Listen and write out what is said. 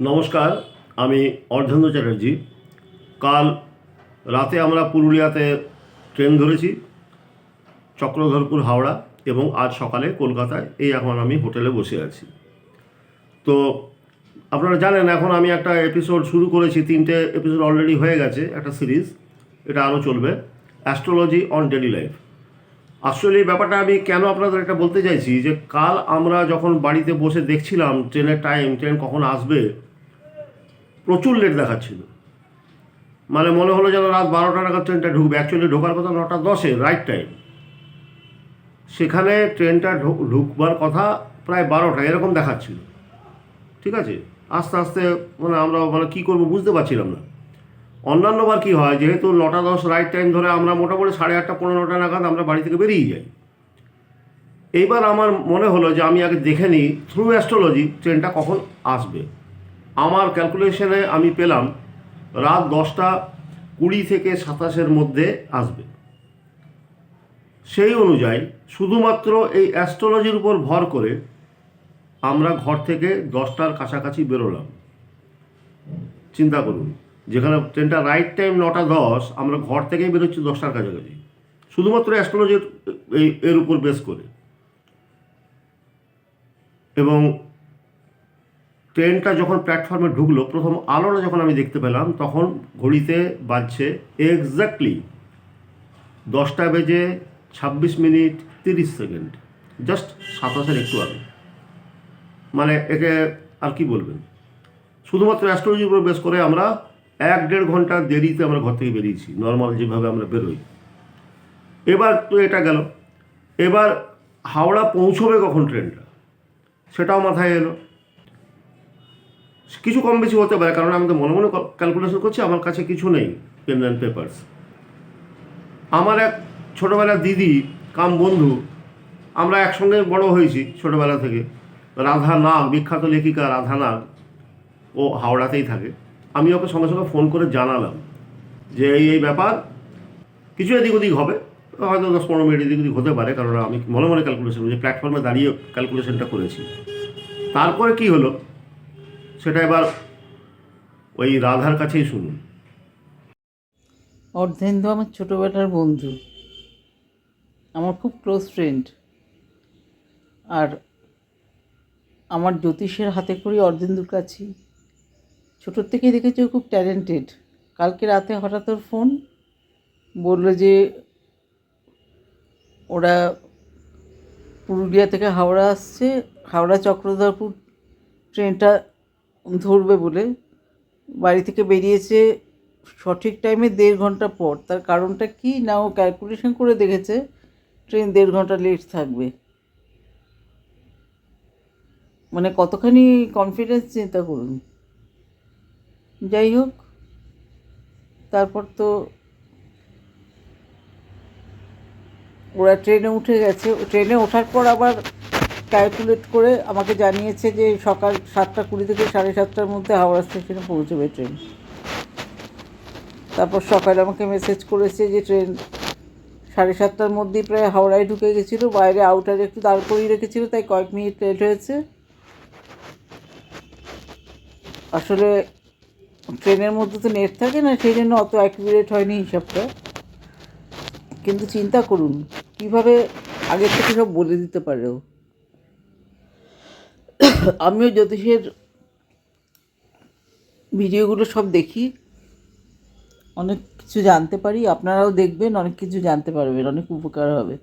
নমস্কার, আমি অর্ধেন্দ্র চ্যাটার্জি। কাল রাতে আমরা পুরুলিয়াতে ট্রেন ধরেছি, চক্রধরপুর হাওড়া, এবং আজ সকালে কলকাতায় এই এখন আমি হোটেলে বসে আছি। তো আপনারা জানেন এখন আমি একটা এপিসোড শুরু করেছি, 3টে এপিসোড অলরেডি হয়ে গেছে, একটা সিরিজ, এটা আরও চলবে, অ্যাস্ট্রোলজি অন ডেলি লাইফ। আসলে এই ব্যাপারটা আমি কেন আপনাদের এটা বলতে চাইছি যে কাল আমরা যখন বাড়িতে বসে দেখছিলাম ট্রেনের টাইম, ট্রেন কখন আসবে, প্রচুর লেট দেখাচ্ছিল। মানে মনে হলো যেন রাত 12টা নাগাদ ট্রেনটা ঢুকবে। অ্যাকচুয়ালি ঢোকার কথা 9:10 রাইট টাইম, সেখানে ট্রেনটা ঢুকবার কথা প্রায় 12টা এরকম দেখাচ্ছিল। ঠিক আছে, আস্তে আস্তে আমরা কী করবো বুঝতে পারছিলাম না। অন্যান্যবার কী হয়, যেহেতু 9:10 রাইট টাইম ধরে আমরা মোটামুটি 8:30 15টা নাগাদ আমরা বাড়ি থেকে বেরিয়ে যাই। এইবার আমার মনে হলো যে আমি আগে দেখে নিই থ্রু অ্যাস্ট্রোলজি ট্রেনটা কখন আসবে। আমার ক্যালকুলেশনে আমি পেলাম রাত 10:20 থেকে 27-এর মধ্যে আসবে। সেই অনুযায়ী শুধুমাত্র এই অ্যাস্ট্রোলজির উপর ভর করে আমরা ঘর থেকে 10টার কাছাকাছি বেরোলাম। চিন্তা করুন, যেখানে ট্রেনটা রাইট টাইম 9:10, আমরা ঘর থেকেই বেরোচ্ছি 10টার কাছাকাছি, শুধুমাত্র অ্যাস্ট্রোলজির এর উপর বেস করে। এবং ট্রেনটা যখন প্ল্যাটফর্মে ঢুকলো, প্রথম আলোটা যখন আমি দেখতে পেলাম, তখন ঘড়িতে বাজছে এক্স্যাক্টলি 10:26:30, জাস্ট 27-এর একটু আগে। মানে একে আর কি বলবেন, শুধুমাত্র অ্যাস্ট্রোলজির উপর বেস করে আমরা 1-1.5 ঘন্টা দেরিতে আমরা ঘর থেকে বেরিয়েছি, নর্মাল যেভাবে আমরা বেরোই। এবার তো এটা গেল, এবার হাওড়া পৌঁছবে কখন ট্রেনটা, সেটাও মাথায় এলো। কিছু কম বেশি হতে পারে, কারণ আমি তো মনে মনে ক্যালকুলেশন করছি, আমার কাছে কিছু নেই পেন অ্যান্ড পেপারস। আমার এক ছোটোবেলার দিদি কাম বন্ধু, আমরা একসঙ্গে বড় হয়েছি ছোটোবেলা থেকে, রাধা নাগ, বিখ্যাত লেখিকা রাধা নাগ, ও হাওড়াতেই থাকে। আমি ওকে সঙ্গে সঙ্গে ফোন করে জানালাম যে এই ব্যাপার, কিছু এদিক ওদিক হবে, হয়তো 10-15 মিনিট এদিক ওদিক হতে পারে, কারণ আমি মনে মনে ক্যালকুলেশন, যে প্ল্যাটফর্মে দাঁড়িয়ে ক্যালকুলেশনটা করেছি। তারপরে কি হলো সেটা এবার ওই রাধার কাছেই শুনুন। অর্ধেন্দু আমার ছোটোবেলার বন্ধু, আমার খুব ক্লোজ ফ্রেন্ড। আর আমার জ্যোতিষের হাতে করি অর্ধেন্দুর কাছেই। ছোটোর থেকেই দেখেছি ও খুব ট্যালেন্টেড। কালকে রাতে হঠাৎ ওর ফোন, বললো যে ওরা পুরুলিয়া থেকে হাওড়া আসছে, হাওড়া চক্রধরপুর ট্রেনটা ধরবে বলে বাড়ি থেকে বেরিয়েছে সঠিক টাইমে 1.5 ঘন্টা পর। তার কারণটা কি না, ও ক্যালকুলেশন করে দেখেছে ট্রেন 1.5 ঘন্টা লেট থাকবে। মানে কতখানি কনফিডেন্স, চিন্তা করুন। যাই হোক, তারপর তো ওরা ট্রেনে উঠে গেছে। ট্রেনে ওঠার পর আবার ক্যালকুলেট করে আমাকে জানিয়েছে যে সকাল 7:20 থেকে 7:30টার মধ্যে হাওড়া স্টেশনে পৌঁছবে ট্রেন। তারপর সকালে আমাকে মেসেজ করেছে যে ট্রেন 7:30টার মধ্যেই প্রায় হাওড়ায় ঢুকে গেছিলো, বাইরে আউটারে একটু দাঁড় করিয়ে রেখেছিল, তাই কয়েক মিনিট লেট হয়েছে। আসলে ট্রেনের মধ্যে তো নেট থাকে না, সেই জন্য অত অ্যাকুরেট হয়নি হিসাবটা। কিন্তু চিন্তা করুন কীভাবে আগের থেকে সব বলে দিতে পারে ও। আমিও জ্যোতিষের ভিডিওগুলো সব দেখি, অনেক কিছু জানতে পারি। আপনারাও দেখবেন, অনেক কিছু জানতে পারবেন, অনেক উপকার হবে।